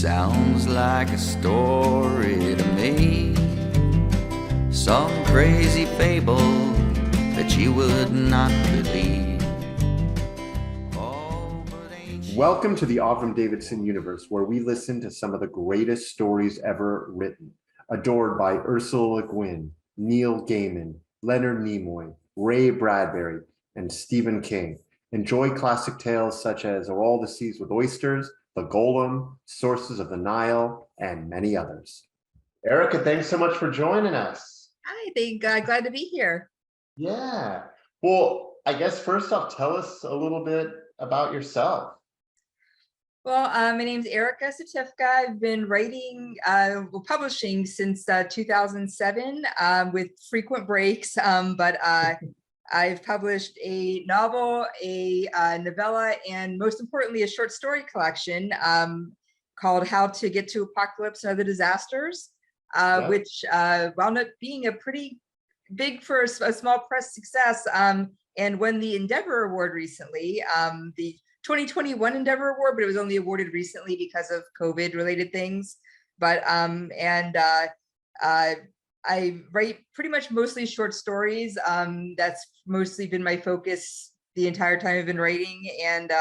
sounds like a story to me, some crazy fable that you would not believe. Oh, but ain't she... Welcome to the Avram Davidson universe, where we listen to some of the greatest stories ever written, adored by Ursula Le Guin, Neil Gaiman, Leonard Nimoy, Ray Bradbury, and Stephen King. Enjoy classic tales such as Are All the Seas with Oysters, The Golem, Sources of the Nile, and many others. Erica, thanks so much for joining us. Hi, glad to be here. Yeah. Well, I guess first off, tell us a little bit about yourself. Well, my name's Erica Satifka. I've been writing, publishing since 2007 with frequent breaks, but I've published a novel, a novella, and most importantly, a short story collection called How to Get to Apocalypse and Other Disasters, which wound up being a pretty big for a small press success and won the Endeavor Award recently, the 2021 Endeavor Award, but it was only awarded recently because of COVID related things. But I write pretty much mostly short stories. That's mostly been my focus the entire time I've been writing, and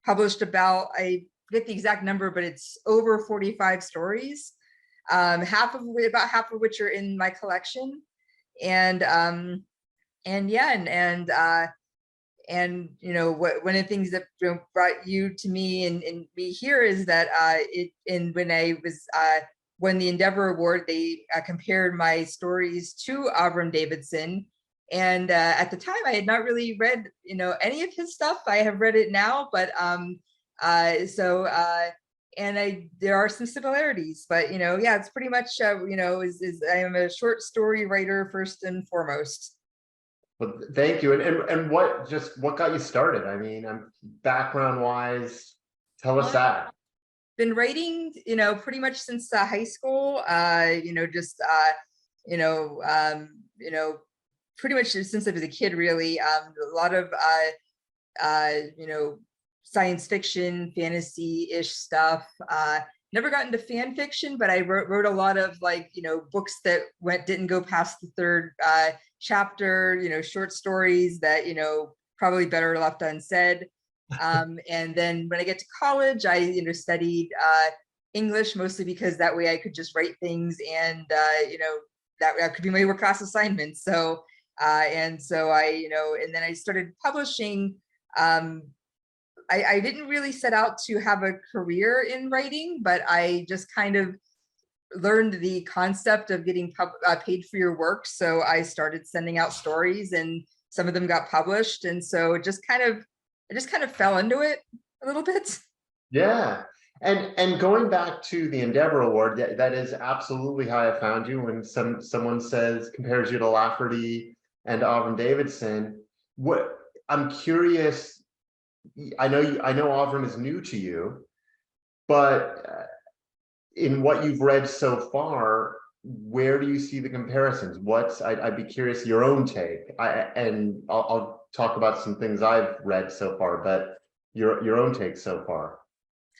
published about, I forget the exact number, but it's over 45 stories, about half of which are in my collection. And you know, one of the things that brought you to me and me here is that when I was won the Endeavor Award, they compared my stories to Avram Davidson, and at the time I had not really read any of his stuff. I have read it now, but there are some similarities, but yeah, it's pretty much I am a short story writer first and foremost. Well, thank you. And what got you started? I mean, background wase, tell us that. Been writing, pretty much since high school. Pretty much since I was a kid, really. A lot of science fiction, fantasy-ish stuff. Never got into fan fiction, but I wrote a lot of books that didn't go past the third chapter. Short stories that probably better left unsaid. And then when I get to college, I English, mostly because that way I could just write things, and that could be my work class assignments. So and then I started publishing. I didn't really set out to have a career in writing, but I just kind of learned the concept of getting paid for your work. So I started sending out stories, and some of them got published. And so I just kind of fell into it a little bit. Yeah. And going back to the Endeavor Award, that is absolutely how I found you. When someone compares you to Lafferty and Avram Davidson, I'm curious. I know Avram is new to you, but in what you've read so far, where do you see the comparisons? I'd be curious your own take. I'll talk about some things I've read so far, but your own take so far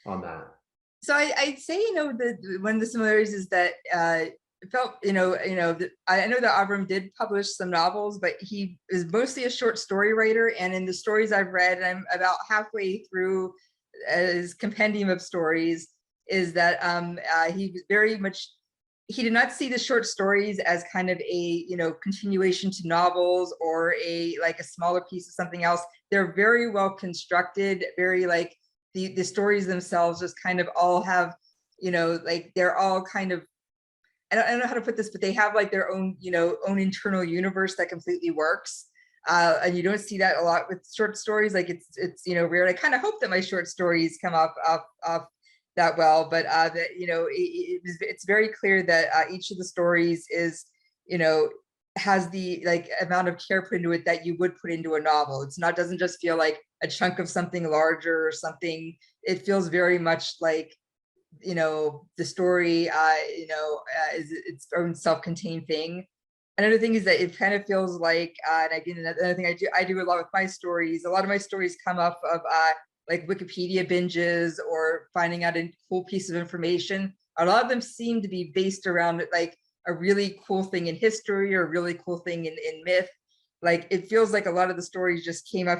on that. So I'd say one of the similarities is that it felt I know that Avram did publish some novels, but he is mostly a short story writer. And in the stories I've read, and I'm about halfway through his compendium of stories, is that he was very much, he did not see the short stories as kind of a continuation to novels or a smaller piece of something else. They're very well constructed, very the stories themselves just kind of all have they're all kind of, I don't know how to put this, but they have their own own internal universe that completely works, and you don't see that a lot with short stories. It's rare. I kind of hope that my short stories come off that well, but it's very clear that each of the stories is has the amount of care put into it that you would put into a novel. Doesn't just feel like a chunk of something larger or something. It feels very much like the story is its own self-contained thing. Another thing is that it kind of feels like, and again, another thing I do a lot with my stories. A lot of my stories come off of like Wikipedia binges or finding out a cool piece of information, a lot of them seem to be based around like a really cool thing in history or a really cool thing in myth. Like it feels like a lot of the stories just came up,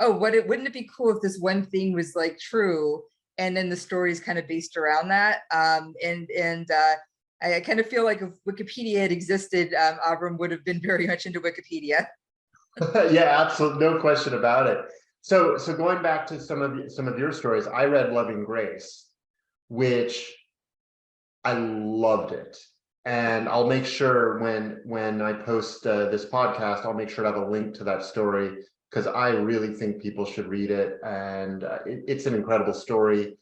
oh, wouldn't it be cool if this one thing was like true? And then the story is kind of based around that. I kind of feel like if Wikipedia had existed, Avram would have been very much into Wikipedia. Yeah, absolutely, no question about it. So going back to some of your stories, I read Loving Grace, which I loved it. And I'll make sure when I post this podcast, I'll make sure to have a link to that story, because I really think people should read it. And it's an incredible story.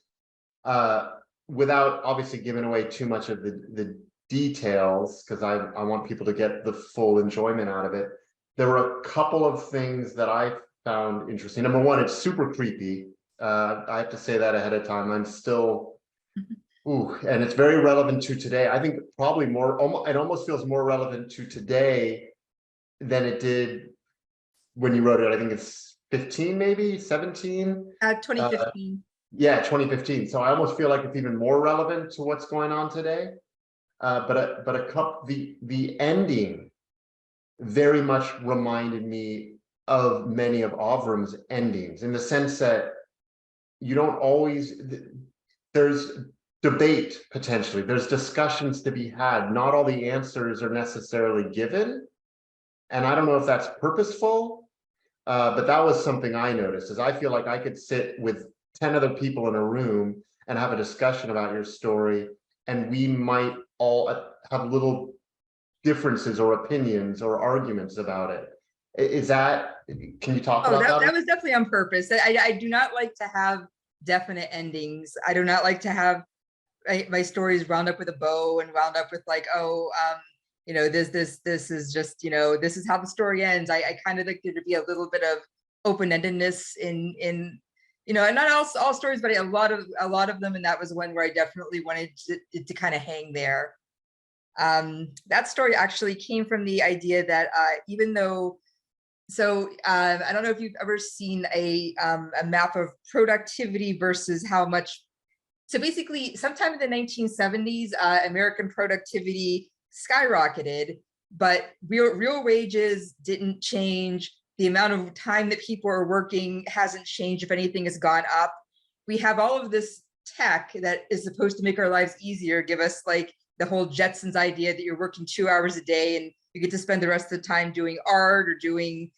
Without obviously giving away too much of the details, because I want people to get the full enjoyment out of it. There were a couple of things that I found interesting. Number one, it's super creepy. I have to say that ahead of time. I'm still, and it's very relevant to today. I think probably more, it almost feels more relevant to today than it did when you wrote it. I think it's 15, maybe 17. 2015. Yeah, 2015. So I almost feel like it's even more relevant to what's going on today. But the ending very much reminded me of many of Avram's endings, in the sense that you don't always, there's debate potentially, there's discussions to be had. Not all the answers are necessarily given. And I don't know if that's purposeful, but that was something I noticed, is I feel like I could sit with 10 other people in a room and have a discussion about your story, and we might all have little differences or opinions or arguments about it. Is that, can you talk about that? That was definitely on purpose. I do not like to have definite endings. I do not like to have my stories wound up with a bow and wound up with like, this is just, this is how the story ends. I kind of like there to be a little bit of open-endedness in and not all stories, but a lot of them. And that was one where I definitely wanted it to kind of hang there. That story actually came from the idea that even though, I don't know if you've ever seen a map of productivity versus how much. So basically, sometime in the 1970s, American productivity skyrocketed, but real wages didn't change. The amount of time that people are working hasn't changed. If anything, has gone up. We have all of this tech that is supposed to make our lives easier, give us like the whole Jetsons idea that you're working 2 hours a day and you get to spend the rest of the time doing art or doing,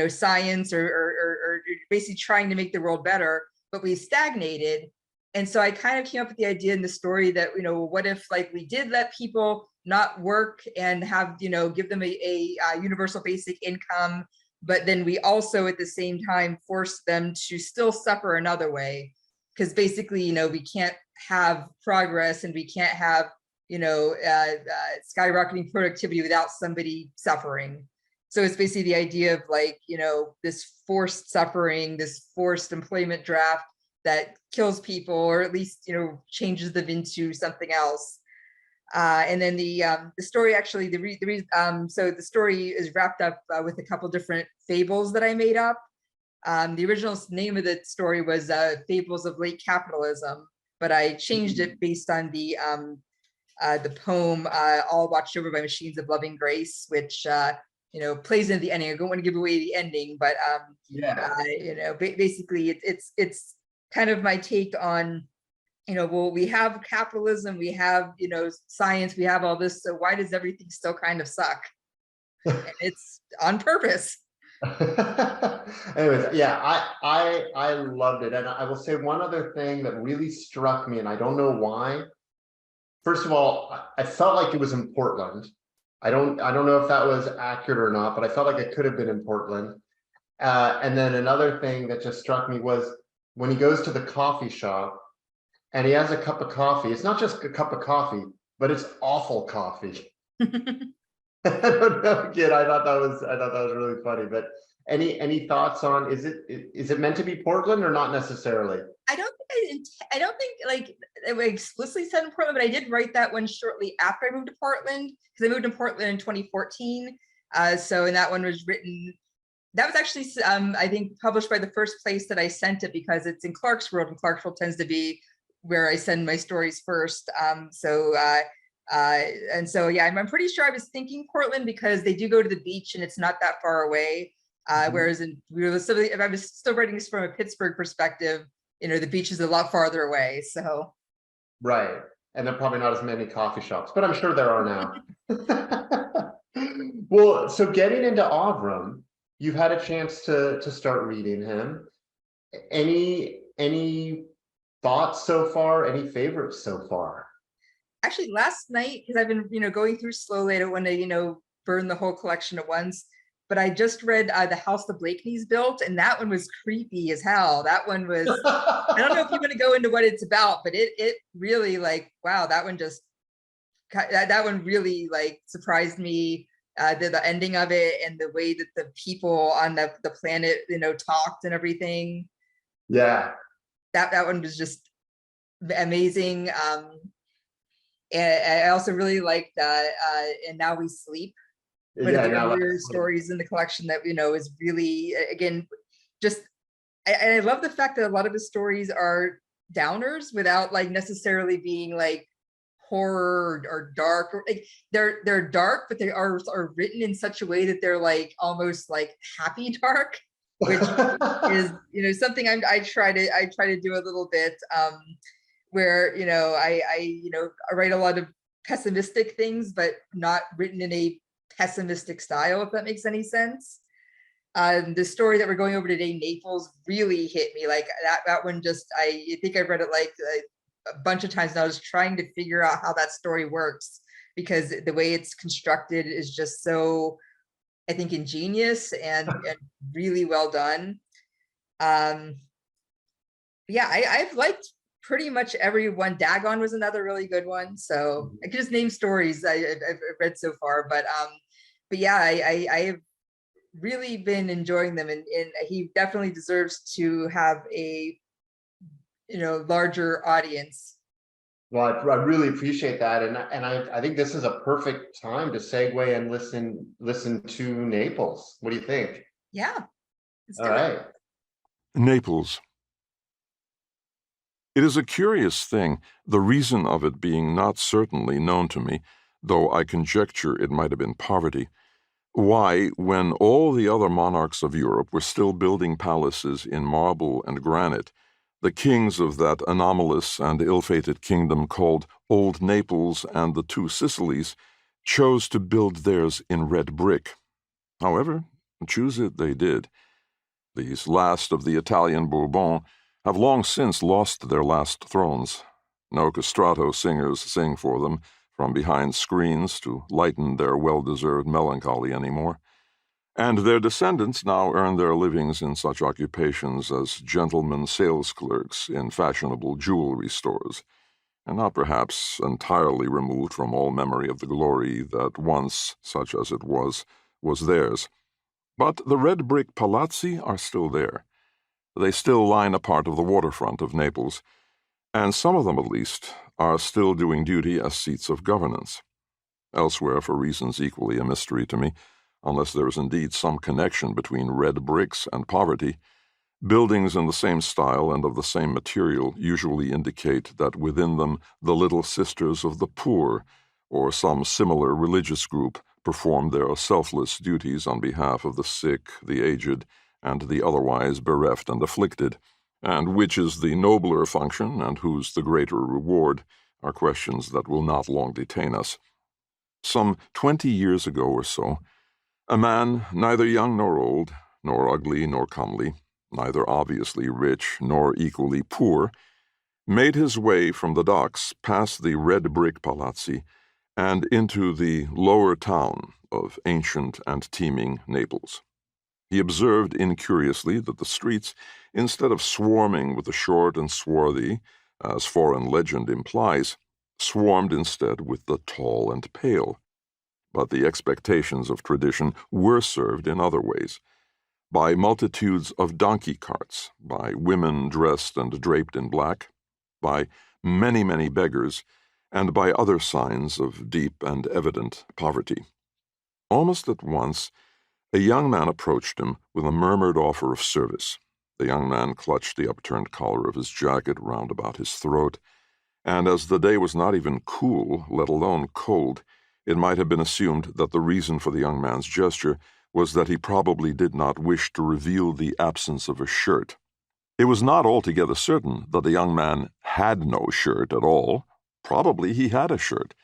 science or basically trying to make the world better, but we stagnated. And so I kind of came up with the idea in the story that, what if like we did let people not work and have, give them a universal basic income, but then we also at the same time force them to still suffer another way. Because basically, we can't have progress and we can't have, skyrocketing productivity without somebody suffering. So it's basically the idea of like, this forced suffering, this forced employment draft that kills people, or at least, changes them into something else. And then the story actually, so the story is wrapped up with a couple different fables that I made up. The original name of the story was Fables of Late Capitalism, but I changed it based on the poem All Watched Over by Machines of Loving Grace, which plays into the ending. I don't want to give away the ending, but basically it's kind of my take on, well, we have capitalism, we have, science, we have all this, so why does everything still kind of suck? And it's on purpose. Anyways, yeah, I loved it. And I will say one other thing that really struck me, and I don't know why. First of all, I felt like it was in Portland. I don't know if that was accurate or not, but I felt like it could have been in Portland. And then another thing that just struck me was when he goes to the coffee shop and he has a cup of coffee. It's not just a cup of coffee, but it's awful coffee. I don't know, kid. I thought that was really funny. But any thoughts on, is it meant to be Portland or not necessarily? I don't think like it was explicitly said in Portland, but I did write that one shortly after I moved to Portland, because I moved to Portland in 2014. And that one was written That was actually, I think, published by the first place that I sent it, because it's in Clarkesworld, and Clarkesworld tends to be where I send my stories first. And so yeah, I'm pretty sure I was thinking Portland, because they do go to the beach and it's not that far away. Whereas if I was still writing this from a Pittsburgh perspective, the beach is a lot farther away. So right, and there are probably not as many coffee shops, but I'm sure there are now. Well, so getting into Avram, you've had a chance to start reading him. Any thoughts so far? Any favorites so far? Actually, last night, because I've been going through slowly, I don't want to burn the whole collection at once, but I just read The House the Blakeneys Built, and that one was creepy as hell. That one was, I don't know if you want to go into what it's about, but it really, like, wow, that one really like surprised me. The ending of it, and the way that the people on the planet talked and everything. Yeah, that one was just amazing. And I also really liked And Now We Sleep, one of the earlier stories in the collection that is really, again, just I love the fact that a lot of his stories are downers without like necessarily being like horror or dark, or like they're dark, but they are written in such a way that they're like almost like happy dark, which is something I try to do a little bit, where I write a lot of pessimistic things, but not written in a pessimistic style, if that makes any sense. The story that we're going over today, Naples, really hit me. Like that one, just I think I read it like a bunch of times, and I was trying to figure out how that story works, because the way it's constructed is just so, I think, ingenious and really well done. Yeah, I've liked pretty much every one. Dagon was another really good one. So I could just name stories I've read so far, but yeah, I have really been enjoying them, and he definitely deserves to have a larger audience. Well, I really appreciate that, and I think this is a perfect time to segue and listen to Naples. What do you think? Yeah. All right. Naples. It is a curious thing, the reason of it being not certainly known to me, though I conjecture it might have been poverty. Why, when all the other monarchs of Europe were still building palaces in marble and granite, the kings of that anomalous and ill-fated kingdom called Old Naples and the Two Sicilies chose to build theirs in red brick. However, choose it they did. These last of the Italian Bourbons have long since lost their last thrones. No castrato singers sing for them from behind screens to lighten their well-deserved melancholy anymore. And their descendants now earn their livings in such occupations as gentlemen sales clerks in fashionable jewelry stores, and not perhaps entirely removed from all memory of the glory that once, such as it was theirs. But the red brick palazzi are still there. They still line a part of the waterfront of Naples, and some of them, at least, are still doing duty as seats of governance. Elsewhere, for reasons equally a mystery to me, unless there is indeed some connection between red bricks and poverty, buildings in the same style and of the same material usually indicate that within them the Little Sisters of the Poor, or some similar religious group, perform their selfless duties on behalf of the sick, the aged, and the otherwise bereft and afflicted, and which is the nobler function and whose the greater reward are questions that will not long detain us. Some 20 years ago or so, a man, neither young nor old, nor ugly nor comely, neither obviously rich nor equally poor, made his way from the docks past the red brick palazzi and into the lower town of ancient and teeming Naples. He observed incuriously that the streets, instead of swarming with the short and swarthy, as foreign legend implies, swarmed instead with the tall and pale. But the expectations of tradition were served in other ways, by multitudes of donkey carts, by women dressed and draped in black, by many, many beggars, and by other signs of deep and evident poverty. Almost at once, A young man approached him with a murmured offer of service. The young man clutched the upturned collar of his jacket round about his throat, and as the day was not even cool, let alone cold, it might have been assumed that the reason for the young man's gesture was that he probably did not wish to reveal the absence of a shirt. It was not altogether certain that the young man had no shirt at all. Probably he had a shirt,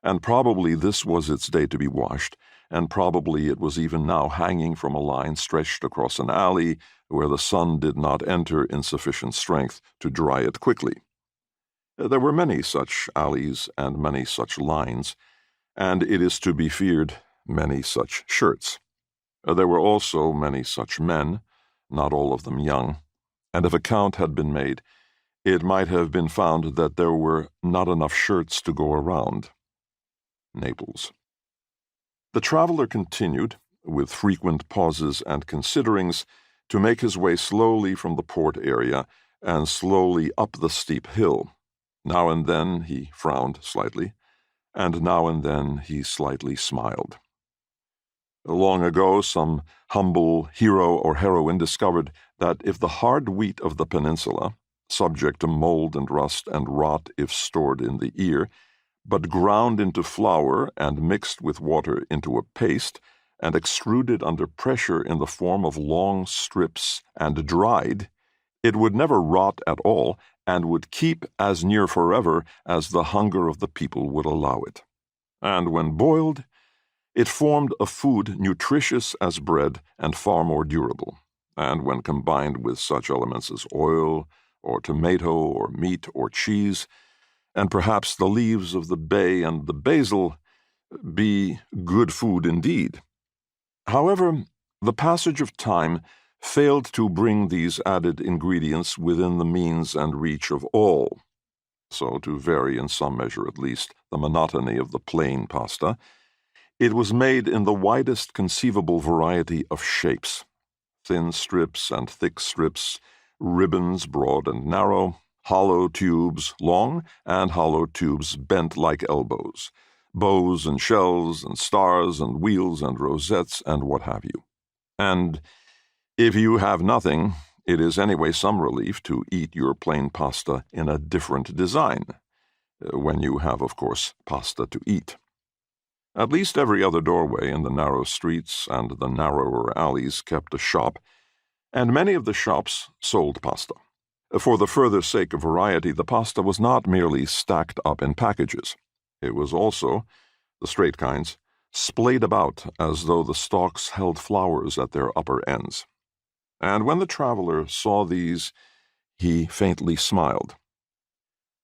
and probably this was its day to be washed, and probably it was even now hanging from a line stretched across an alley where the sun did not enter in sufficient strength to dry it quickly. There were many such alleys and many such lines, and it is to be feared many such shirts. There were also many such men, not all of them young, and if a count had been made, it might have been found that there were not enough shirts to go around. Naples. The traveler continued, with frequent pauses and considerings, to make his way slowly from the port area and slowly up the steep hill. Now and then he frowned slightly, and now and then he slightly smiled. Long ago, some humble hero or heroine discovered that if the hard wheat of the peninsula, subject to mold and rust and rot if stored in the ear, but ground into flour and mixed with water into a paste, and extruded under pressure in the form of long strips and dried, it would never rot at all and would keep as near forever as the hunger of the people would allow it. And when boiled, it formed a food nutritious as bread and far more durable, and when combined with such elements as oil, or tomato, or meat, or cheese, and perhaps the leaves of the bay and the basil, be good food indeed. However, the passage of time failed to bring these added ingredients within the means and reach of all. So, to vary in some measure at least the monotony of the plain pasta, it was made in the widest conceivable variety of shapes: thin strips and thick strips, ribbons broad and narrow, hollow tubes long, and hollow tubes bent like elbows, bows and shells and stars and wheels and rosettes and what have you. And if you have nothing, it is anyway some relief to eat your plain pasta in a different design, when you have, of course, pasta to eat. At least every other doorway in the narrow streets and the narrower alleys kept a shop, and many of the shops sold pasta. For the further sake of variety, the pasta was not merely stacked up in packages. It was also, the straight kinds, splayed about as though the stalks held flowers at their upper ends. And when the traveler saw these, he faintly smiled.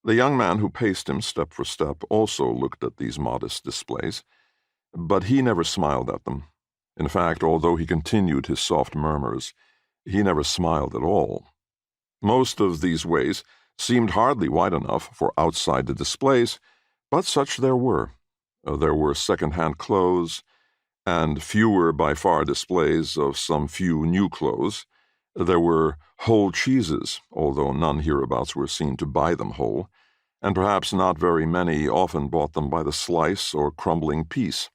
The young man who paced him step for step also looked at these modest displays, but he never smiled at them. In fact, although he continued his soft murmurs, he never smiled at all. Most of these ways seemed hardly wide enough for outside the displays, but such there were. There were second-hand clothes, and fewer by far displays of some few new clothes. There were whole cheeses, although none hereabouts were seen to buy them whole, and perhaps not very many often bought them by the slice or crumbling piece.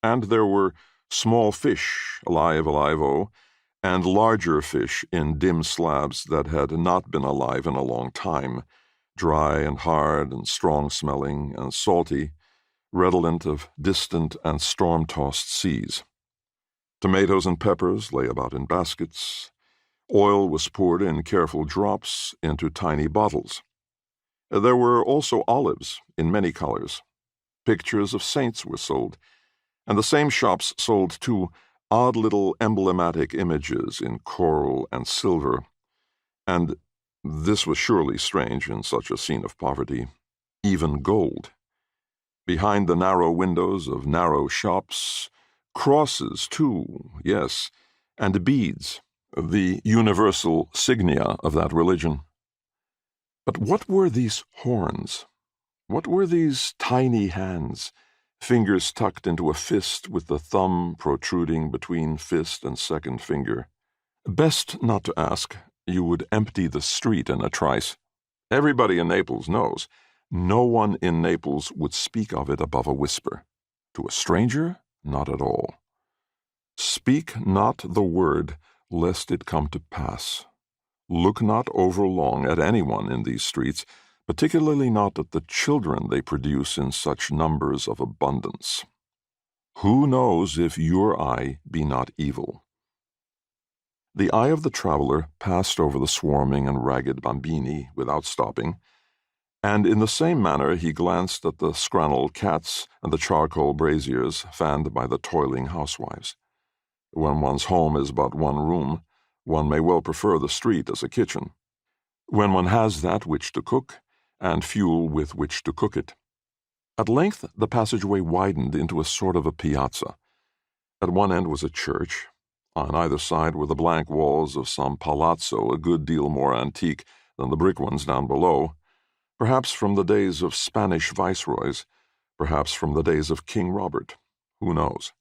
And there were small fish, alive-o, and larger fish in dim slabs that had not been alive in a long time, dry and hard and strong-smelling and salty, redolent of distant and storm-tossed seas. Tomatoes and peppers lay about in baskets. Oil was poured in careful drops into tiny bottles. There were also olives in many colors. Pictures of saints were sold, and the same shops sold, too, odd little emblematic images in coral and silver, and, this was surely strange in such a scene of poverty, even gold. Behind the narrow windows of narrow shops, crosses, too, yes, and beads, the universal signia of that religion. But what were these horns? What were these tiny hands, fingers tucked into a fist with the thumb protruding between fist and second finger? Best not to ask. You would empty the street in a trice. Everybody in Naples knows. No one in Naples would speak of it above a whisper. To a stranger, not at all. Speak not the word, lest it come to pass. Look not overlong at anyone in these streets, particularly not at the children they produce in such numbers of abundance. Who knows if your eye be not evil? The eye of the traveler passed over the swarming and ragged bambini without stopping, and in the same manner he glanced at the scrannel cats and the charcoal braziers fanned by the toiling housewives. When one's home is but one room, one may well prefer the street as a kitchen. When one has that which to cook, and fuel with which to cook it. At length the passageway widened into a sort of a piazza. At one end was a church. On either side were the blank walls of some palazzo a good deal more antique than the brick ones down below, perhaps from the days of Spanish viceroys, perhaps from the days of King Robert. Who knows?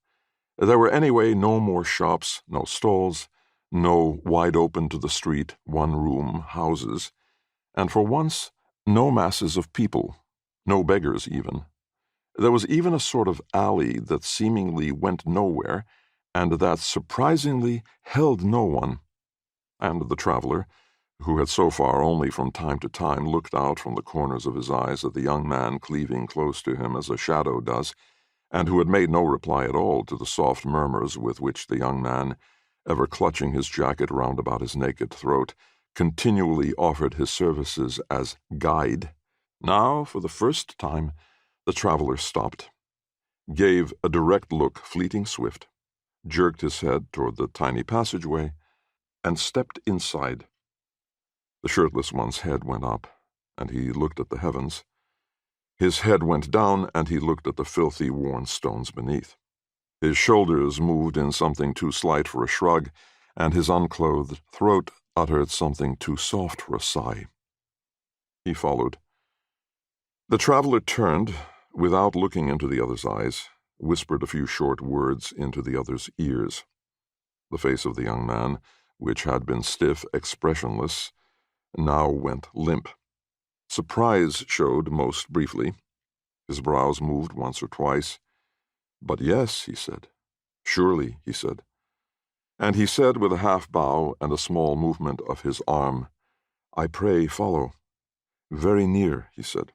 There were anyway no more shops, no stalls, no wide open to the street, one-room houses, and for once no masses of people, no beggars even. There was even a sort of alley that seemingly went nowhere, and that surprisingly held no one. And the traveler, who had so far only from time to time looked out from the corners of his eyes at the young man cleaving close to him as a shadow does, and who had made no reply at all to the soft murmurs with which the young man, ever clutching his jacket round about his naked throat, continually offered his services as guide. Now, for the first time, the traveler stopped, gave a direct look, fleeting swift, jerked his head toward the tiny passageway, and stepped inside. The shirtless one's head went up, and he looked at the heavens. His head went down, and he looked at the filthy, worn stones beneath. His shoulders moved in something too slight for a shrug, and his unclothed throat uttered something too soft for a sigh. He followed. The traveler turned, without looking into the other's eyes, whispered a few short words into the other's ears. The face of the young man, which had been stiff, expressionless, now went limp. Surprise showed most briefly. His brows moved once or twice. "But yes," he said. "Surely," he said. And he said with a half-bow and a small movement of his arm, "I pray follow." "Very near," he said.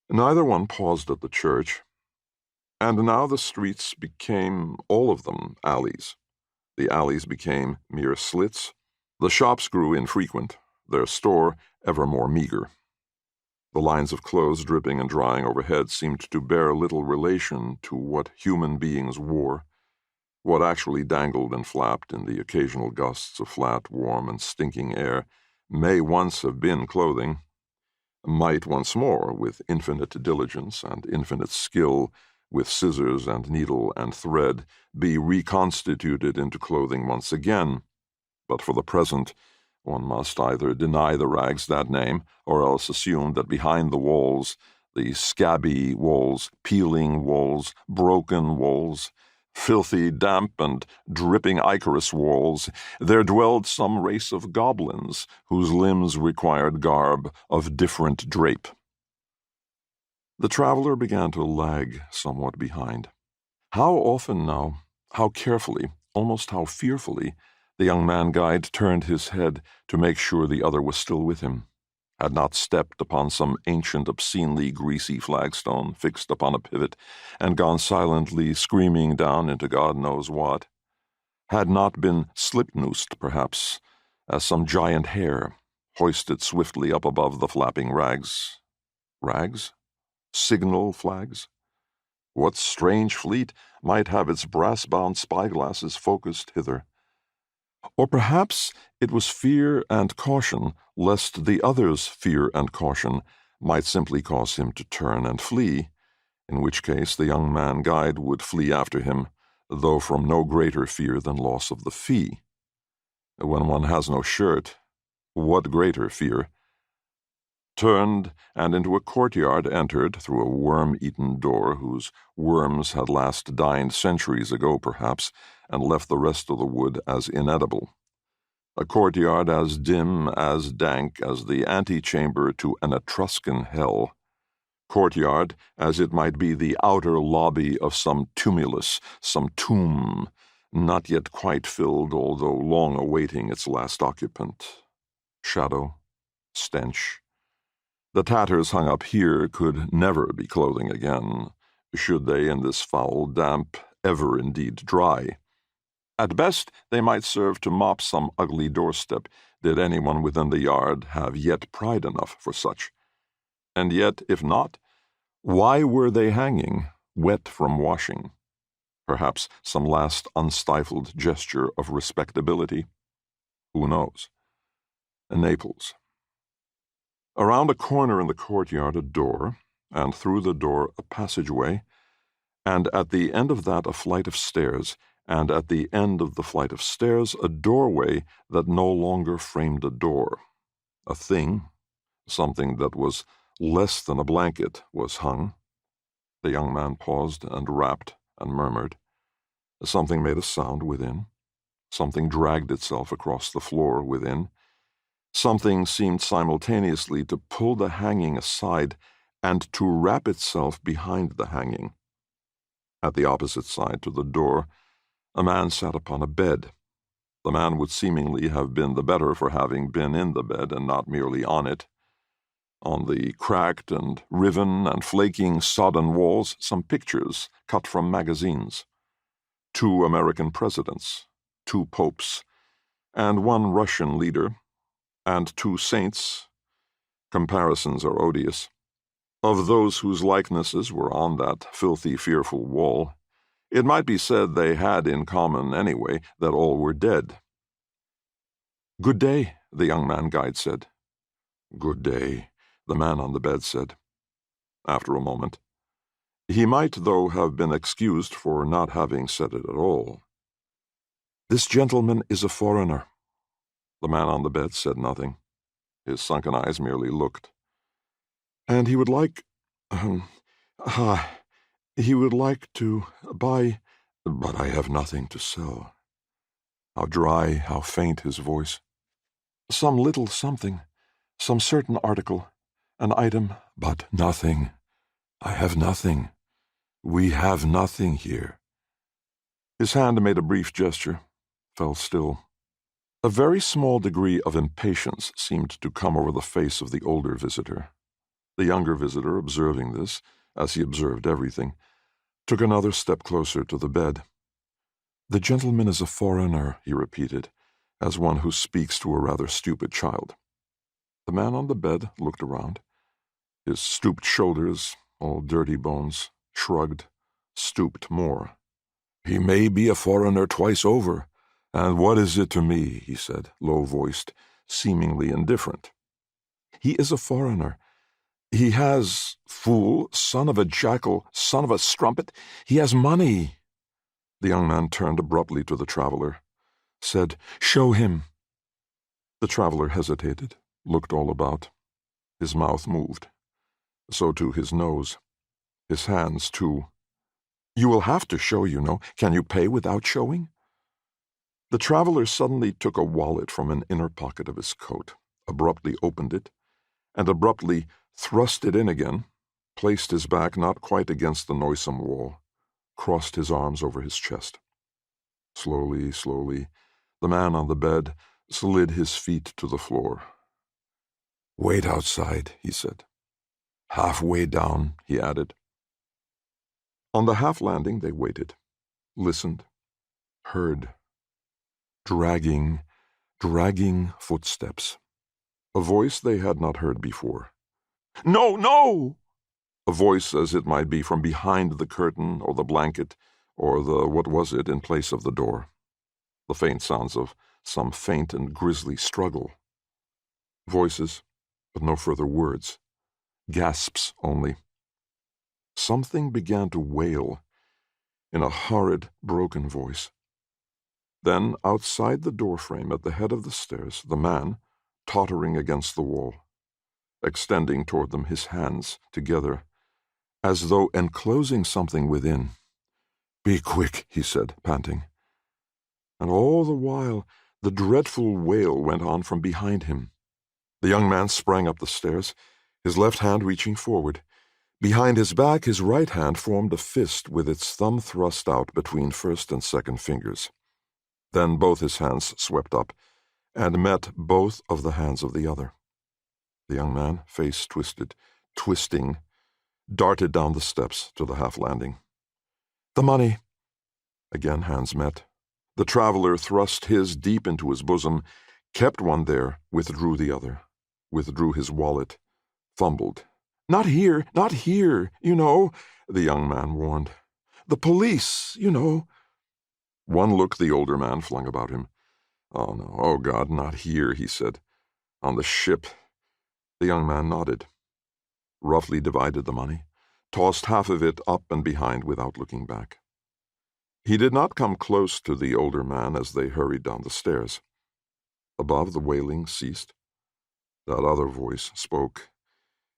Neither one paused at the church, and now the streets became, all of them, alleys. The alleys became mere slits. The shops grew infrequent, their store ever more meager. The lines of clothes dripping and drying overhead seemed to bear little relation to what human beings wore. What actually dangled and flapped in the occasional gusts of flat, warm, and stinking air may once have been clothing, might once more, with infinite diligence and infinite skill, with scissors and needle and thread, be reconstituted into clothing once again. But for the present, one must either deny the rags that name, or else assume that behind the walls, the scabby walls, peeling walls, broken walls, filthy, damp, and dripping Icarus walls, there dwelled some race of goblins whose limbs required garb of different drape. The traveler began to lag somewhat behind. How often now, how carefully, almost how fearfully, the young man-guide turned his head to make sure the other was still with him, had not stepped upon some ancient, obscenely greasy flagstone fixed upon a pivot and gone silently screaming down into God knows what, had not been slip-noosed, perhaps, as some giant hare, hoisted swiftly up above the flapping rags. Rags? Signal flags? What strange fleet might have its brass-bound spyglasses focused hither? Or perhaps it was fear and caution, lest the other's fear and caution might simply cause him to turn and flee, in which case the young man-guide would flee after him, though from no greater fear than loss of the fee. When one has no shirt, what greater fear? Turned, and into a courtyard entered through a worm-eaten door whose worms had last dined centuries ago, perhaps, and left the rest of the wood as inedible. A courtyard as dim, as dank as the antechamber to an Etruscan hell. Courtyard, as it might be the outer lobby of some tumulus, some tomb, not yet quite filled, although long awaiting its last occupant. Shadow, stench. The tatters hung up here could never be clothing again, should they, in this foul damp, ever indeed dry. At best, they might serve to mop some ugly doorstep, did anyone within the yard have yet pride enough for such. And yet, if not, why were they hanging, wet from washing? Perhaps some last unstifled gesture of respectability. Who knows? Naples. Around a corner in the courtyard a door, and through the door a passageway, and at the end of that a flight of stairs, and at the end of the flight of stairs a doorway that no longer framed a door. A thing, something that was less than a blanket, was hung. The young man paused and rapped and murmured. Something made a sound within. Something dragged itself across the floor within. Something seemed simultaneously to pull the hanging aside and to wrap itself behind the hanging. At the opposite side to the door, a man sat upon a bed. The man would seemingly have been the better for having been in the bed and not merely on it. On the cracked and riven and flaking sodden walls, some pictures cut from magazines. 2 American presidents, 2 popes, and 1 Russian leader, and 2 saints. Comparisons are odious. Of those whose likenesses were on that filthy, fearful wall, it might be said they had in common, anyway, that all were dead. "Good day," the young man guide said. "Good day," the man on the bed said. After a moment, he might, though, have been excused for not having said it at all. "This gentleman is a foreigner." The man on the bed said nothing. His sunken eyes merely looked. "And he would like, he would like to buy, but I have nothing to sell." How dry, how faint his voice. "Some little something, some certain article, an item, but nothing. I have nothing. We have nothing here." His hand made a brief gesture, fell still. A very small degree of impatience seemed to come over the face of the older visitor. The younger visitor, observing this, as he observed everything, took another step closer to the bed. "The gentleman is a foreigner," he repeated, as one who speaks to a rather stupid child. The man on the bed looked around. His stooped shoulders, all dirty bones, shrugged, stooped more. "He may be a foreigner twice over, and what is it to me?" he said, low-voiced, seemingly indifferent. "He is a foreigner. He has, fool, son of a jackal, son of a strumpet, he has money." The young man turned abruptly to the traveler, said, "Show him." The traveler hesitated, looked all about. His mouth moved. So too his nose. His hands, too. "You will have to show, you know. Can you pay without showing?" The traveler suddenly took a wallet from an inner pocket of his coat, abruptly opened it, and abruptly thrust it in again, placed his back not quite against the noisome wall, crossed his arms over his chest. Slowly, slowly, the man on the bed slid his feet to the floor. "Wait outside," he said. "Halfway down," he added. On the half-landing they waited, listened, heard. Dragging, dragging footsteps. A voice they had not heard before. "No, no!" A voice as it might be from behind the curtain or the blanket or the what was it in place of the door. The faint sounds of some faint and grisly struggle. Voices, but no further words. Gasps only. Something began to wail in a horrid, broken voice. Then, outside the doorframe at the head of the stairs, the man, tottering against the wall, extending toward them his hands together, as though enclosing something within. "Be quick," he said, panting. And all the while, the dreadful wail went on from behind him. The young man sprang up the stairs, his left hand reaching forward. Behind his back, his right hand formed a fist with its thumb thrust out between first and second fingers. Then both his hands swept up and met both of the hands of the other. The young man, face twisting, darted down the steps to the half-landing. "The money!" Again hands met. The traveler thrust his deep into his bosom, kept one there, withdrew the other, withdrew his wallet, fumbled. Not here, you know," the young man warned. "The police, you know." One look the older man flung about him. "Oh, no, oh, God, not here," he said. "On the ship." The young man nodded, roughly divided the money, tossed half of it up and behind without looking back. He did not come close to the older man as they hurried down the stairs. Above, the wailing ceased. That other voice spoke,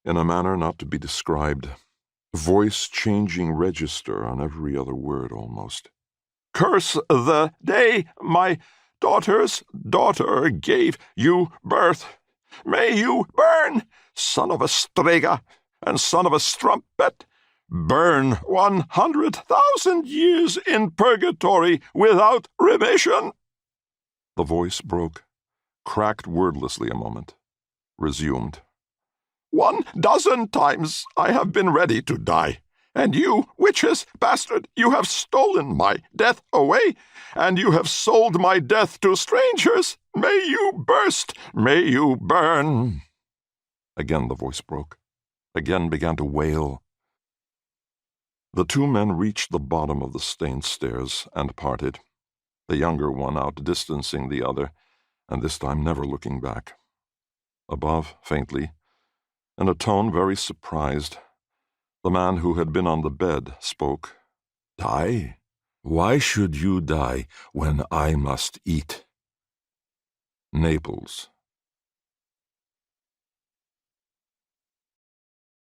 in a manner not to be described, voice changing register on every other word almost. "Curse the day my daughter's daughter gave you birth. May you burn, son of a strega and son of a strumpet. Burn 100,000 years in purgatory without remission." The voice broke, cracked wordlessly a moment, resumed. "1,000 times I have been ready to die, and you, witches, bastard, you have stolen my death away, and you have sold my death to strangers. May you burst, may you burn." Again the voice broke, again began to wail. The two men reached the bottom of the stained stairs and parted, the younger one outdistancing the other, and this time never looking back. Above, faintly, in a tone very surprised, the man who had been on the bed spoke. "Die? Why should you die when I must eat?" Naples.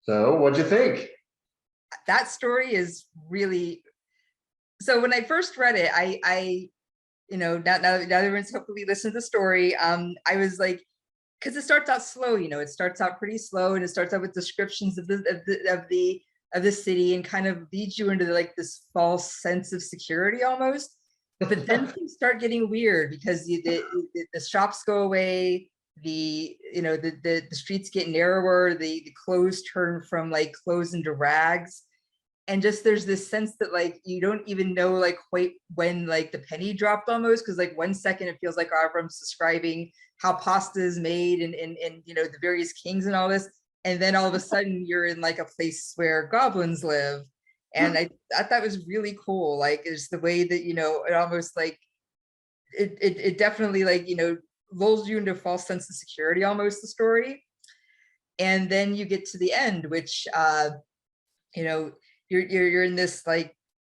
So, what'd you think? That story is really, so when I first read it, I now that everyone's hopefully listened to the story, I was like, because it starts out slow, it starts out pretty slow, and it starts out with descriptions of the city, and kind of leads you into this false sense of security almost. But then things start getting weird because the shops go away, the streets get narrower, the clothes turn from clothes into rags, and just there's this sense that you don't even know quite when the penny dropped almost, because 1 second it feels like Avram's describing how pasta is made and the various kings and all this, and then all of a sudden you're in a place where goblins live. And I thought that was really cool, it's the way that it almost it definitely lulls you into a false sense of security almost, the story. And then you get to the end, which you're in this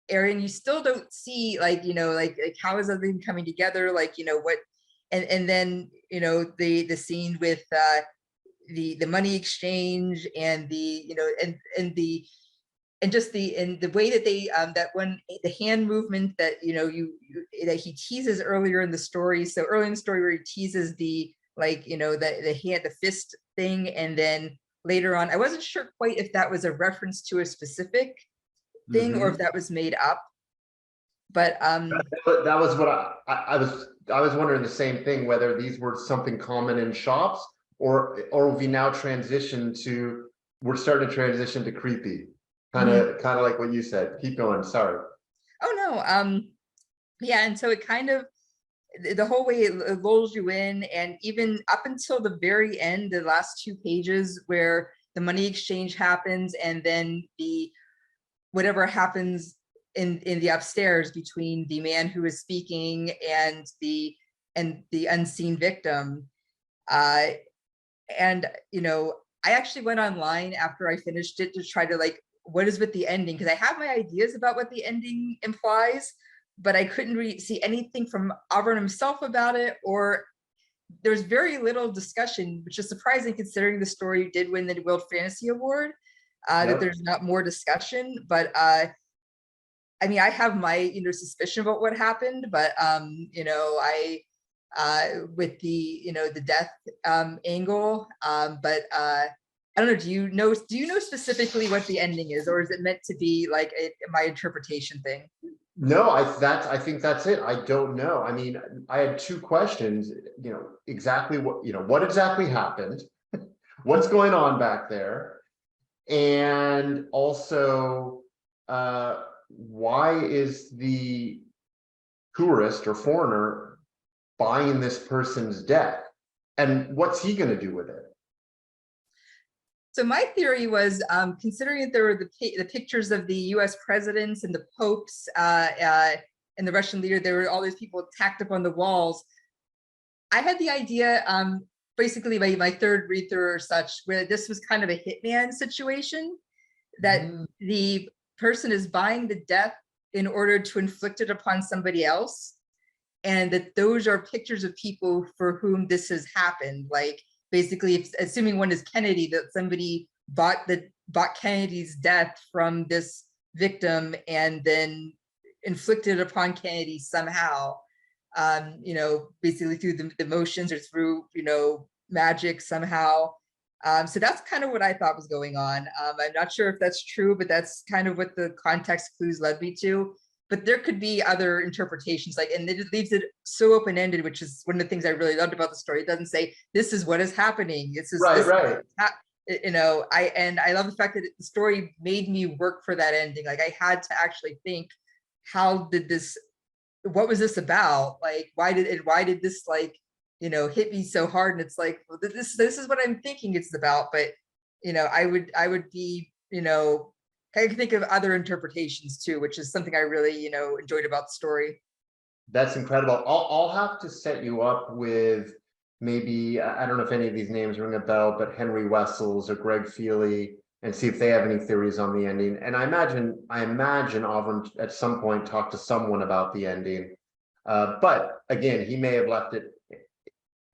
area, and you still don't see how is everything coming together, what, and then the scene with the money exchange, and the way that they that when the hand movement that that he teases earlier in the story. So early in the story where he teases the the hand, the fist thing, and then later on, I wasn't sure quite if that was a reference to a specific thing or if that was made up. But that was what I was wondering the same thing, whether these were something common in shops, or we now we're starting to transition to creepy, kind of like what you said. Keep going. Sorry. Oh no. Yeah, and so it kind of, the whole way it lulls you in, and even up until the very end, the last 2 pages where the money exchange happens, and then whatever happens in the upstairs between the man who is speaking and the unseen victim. And I actually went online after I finished it to try to what is with the ending, because I have my ideas about what the ending implies, but I couldn't really see anything from Avram himself about it, or there's very little discussion, which is surprising considering the story did win the World Fantasy Award, that there's not more discussion. But I mean, I have my suspicion about what happened, but I with the the death angle, but I don't know, do you know specifically what the ending is, or is it meant to be like my interpretation thing? No, I think that's it. I don't know. I mean, I had two questions, exactly what exactly happened, what's going on back there, and also why is the tourist or foreigner buying this person's death, and what's he going to do with it? So my theory was, considering that there were the pictures of the U.S. presidents and the popes and the Russian leader, there were all these people tacked up on the walls. I had the idea, basically my third read through or such, where this was kind of a hitman situation, that the person is buying the death in order to inflict it upon somebody else, and that those are pictures of people for whom this has happened. Like, basically, assuming one is Kennedy, that somebody bought Kennedy's death from this victim and then inflicted upon Kennedy somehow, basically through the emotions or through, magic somehow. So that's kind of what I thought was going on. I'm not sure if that's true, but that's kind of what the context clues led me to. But there could be other interpretations, and it leaves it so open-ended, which is one of the things I really loved about the story. It doesn't say this is what is happening. This is right. I love the fact that the story made me work for that ending. Like, I had to actually think, what was this about? Like, why did this hit me so hard? And it's like, well, this is what I'm thinking it's about. But I would be I can think of other interpretations too, which is something I really, enjoyed about the story. That's incredible. I'll have to set you up with maybe, I don't know if any of these names ring a bell, but Henry Wessels or Greg Feely, and see if they have any theories on the ending. And I imagine Avram at some point talked to someone about the ending. But again, he may have left it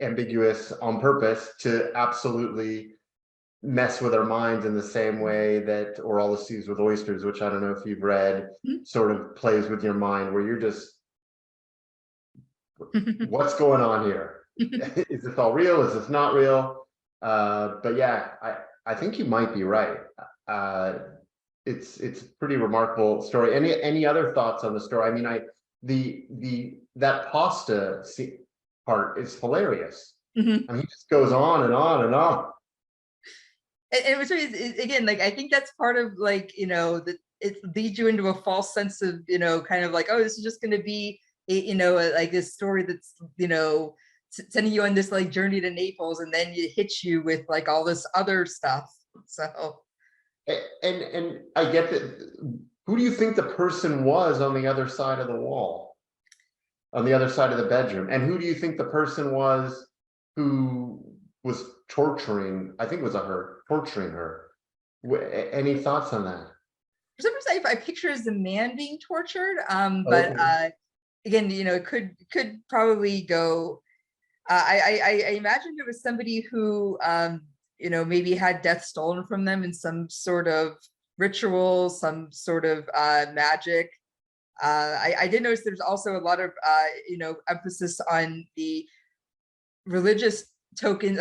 ambiguous on purpose to absolutely mess with our minds in the same way that Or All the Seas with Oysters, which I don't know if you've read, sort of plays with your mind, where you're just, what's going on here? Is this all real? Is this not real? But yeah, I think you might be right. It's a pretty remarkable story. Any other thoughts on the story? I mean, that pasta part is hilarious. I mean, he just goes on and on and on. And it was again, I think that's part of that it leads you into a false sense of kind of like, oh, this is just going to be like this story that's sending you on this journey to Naples, and then it hits you with all this other stuff. So and I get that. Who do you think the person was on the other side of the wall, on the other side of the bedroom? And who do you think the person was who was torturing? I think it was torturing her. Any thoughts on that? For some reason, I picture as the man being tortured. But again, it could probably go. I imagined it was somebody who maybe had death stolen from them in some sort of ritual, some sort of magic. I did notice there's also a lot of emphasis on the religious token,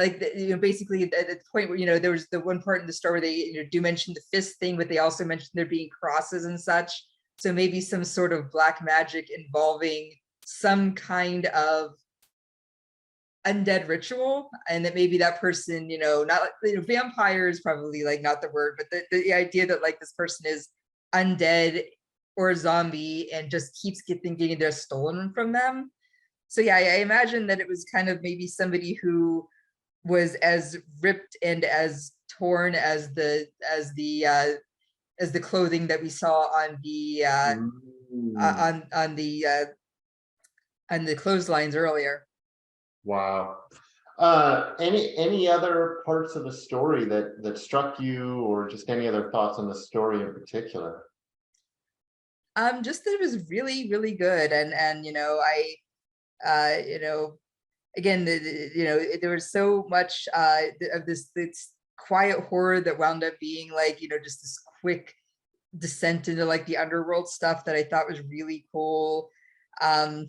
basically at the point where there was the one part in the story where they do mention the fist thing, but they also mentioned there being crosses and such. So maybe some sort of black magic involving some kind of undead ritual, and that maybe that person, not vampire is probably not the word, but the idea that this person is undead or a zombie and just keeps getting their stolen from them. So yeah, I imagine that it was kind of maybe somebody who was as ripped and as torn as the clothing that we saw on the on the clotheslines earlier. Wow. Any other parts of the story that struck you, or just any other thoughts on the story in particular? Just that it was really, really good, and again, there was so much of this quiet horror that wound up being just this quick descent into the underworld stuff that I thought was really cool. The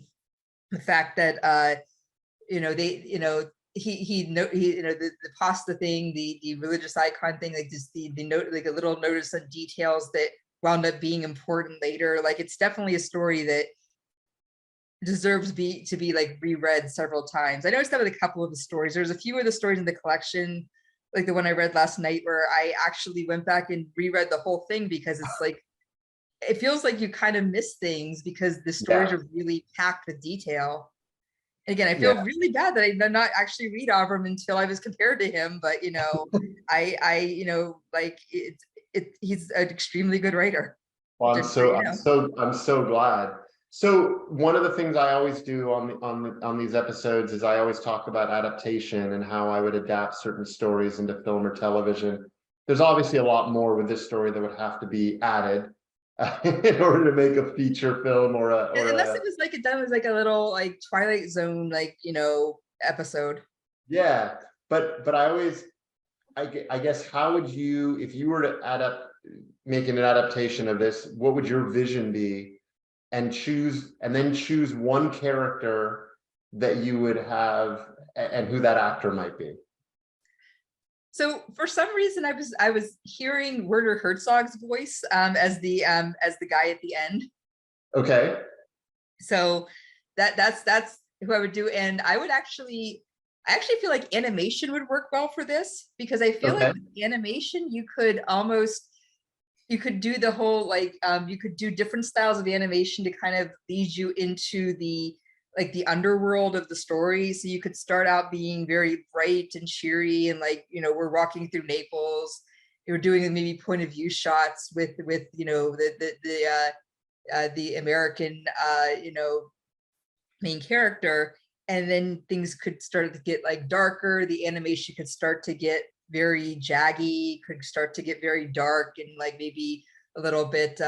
fact that the pasta thing, the religious icon thing, like just the note, like a little notice on details that wound up being important later. Like it's definitely a story that deserves to be like reread several times. I noticed that with a couple of the stories. There's a few of the stories in the collection, like the one I read last night, where I actually went back and reread the whole thing because it's like, it feels like you kind of miss things because the stories are really packed with detail. And again, I feel really bad that I did not actually read Avram until I was compared to him, but he's an extremely good writer. Well, I'm so glad. So one of the things I always do on these episodes is I always talk about adaptation and how I would adapt certain stories into film or television. There's obviously a lot more with this story that would have to be added in order to make a feature film unless it was like done as like a little like Twilight Zone episode. Yeah, but I guess how would you, if you were to making an adaptation of this, what would your vision be? And then choose one character that you would have and who that actor might be. So for some reason I was hearing Werner Herzog's voice as the guy at the end. Okay. So that's who I would do. And I actually feel like animation would work well for this, because I feel like with animation you could do the whole you could do different styles of animation to kind of lead you into the underworld of the story. So you could start out being very bright and cheery and we're walking through Naples. You're doing maybe point of view shots with the American main character, and then things could start to get darker. The animation could start to get very jaggy, could start to get very dark and maybe a little bit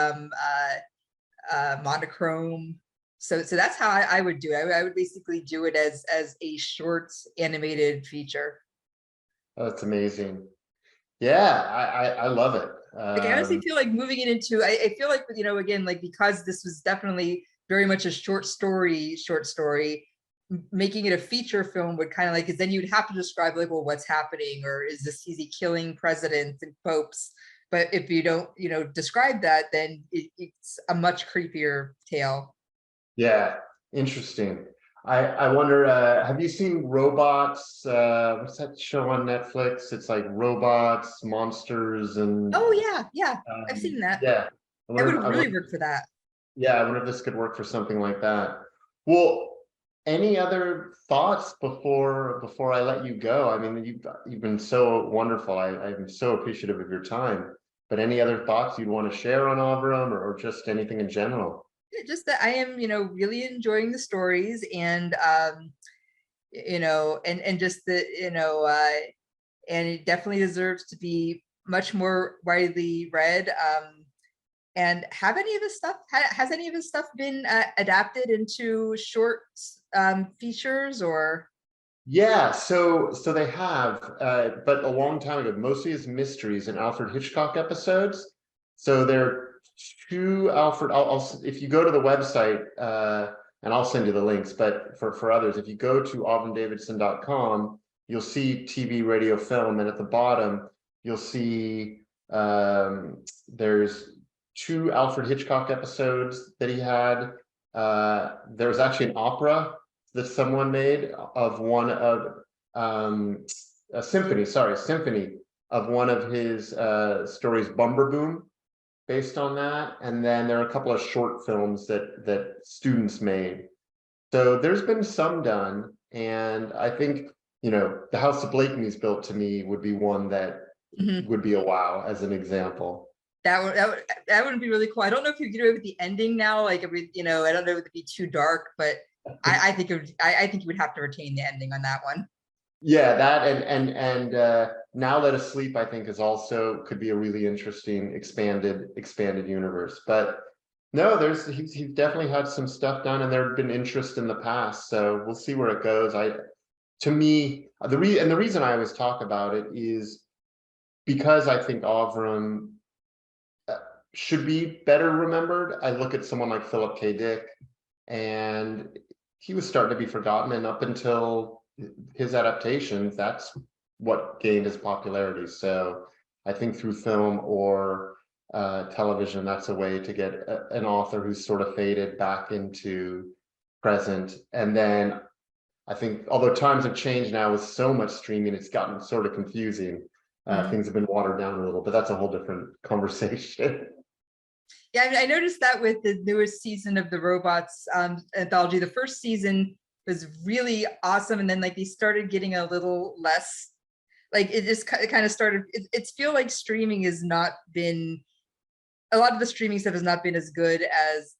monochrome. So that's how I would do it. I would basically do it as a short animated feature. Oh, that's amazing. Yeah, I love it. I honestly feel like moving it into, I feel like, again, because this was definitely very much a short story, making it a feature film would kind of because then you'd have to describe well, what's happening, or is he killing presidents and popes? But if you don't, describe that, then it's a much creepier tale. Yeah, interesting. I wonder, have you seen Robots? What's that show on Netflix? It's like robots, monsters, and oh yeah, I've seen that. Yeah, That would really work for that. Yeah, I wonder if this could work for something like that. Well, any other thoughts before I let you go? I mean, you've been so wonderful. I'm so appreciative of your time. But any other thoughts you'd want to share on Avram, or just anything in general? Just that I am, really enjoying the stories, and and just the, and it definitely deserves to be much more widely read. And has any of his stuff been adapted into short features or? Yeah, so they have, but a long time ago, mostly as mysteries and Alfred Hitchcock episodes. So they're two Alfred. If you go to the website, and I'll send you the links. But for others, if you go to avramdavidson.com, you'll see TV, radio, film, and at the bottom you'll see there's two Alfred Hitchcock episodes that he had. There was actually an opera that someone made of one of a symphony of one of his stories, Bumberboom, based on that. And then there are a couple of short films that students made. So there's been some done, and I think the House of Blakeney's Built, to me, would be one that would be a wow as an example. That would be really cool. I don't know if you get away with the ending now. I don't know if it would be too dark, but I think I think you would have to retain the ending on that one. Yeah, that and Now Let Us Sleep, I think, is also could be a really interesting expanded universe. But no, he's definitely had some stuff done, and there have been interest in the past. So we'll see where it goes. To me, the reason I always talk about it is because I think Avram should be better remembered. I look at someone like Philip K. Dick, and he was starting to be forgotten, and up until his adaptations, that's what gained his popularity. So I think through film or television, that's a way to get an author who's sort of faded back into present. And then I think, although times have changed now with so much streaming, it's gotten sort of confusing. Things have been watered down a little, but that's a whole different conversation. Yeah, I noticed that with the newest season of the Robots anthology. The first season was really awesome, and then like they started getting a little less. Like it just kind of started. It's feel like streaming has not been. A lot of the streaming stuff has not been as good as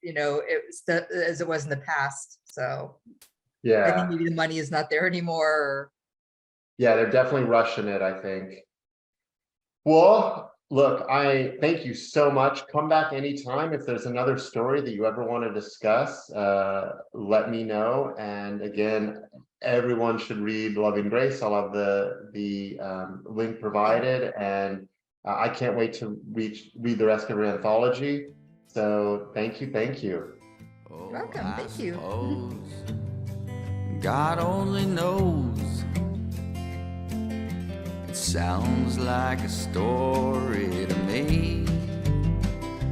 as it was in the past. So Yeah, I think maybe the money is not there anymore. Yeah, they're definitely rushing it, I think. Well, look, I thank you so much. Come back anytime. If there's another story that you ever want to discuss, let me know. And again, everyone should read Loving Grace. I'll have the link provided, and I can't wait to read the rest of her anthology. So thank you, thank you. Oh, Welcome, I thank you. suppose God only knows. It sounds like a story to me,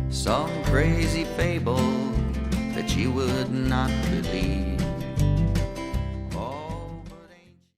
some crazy fable that you would not believe.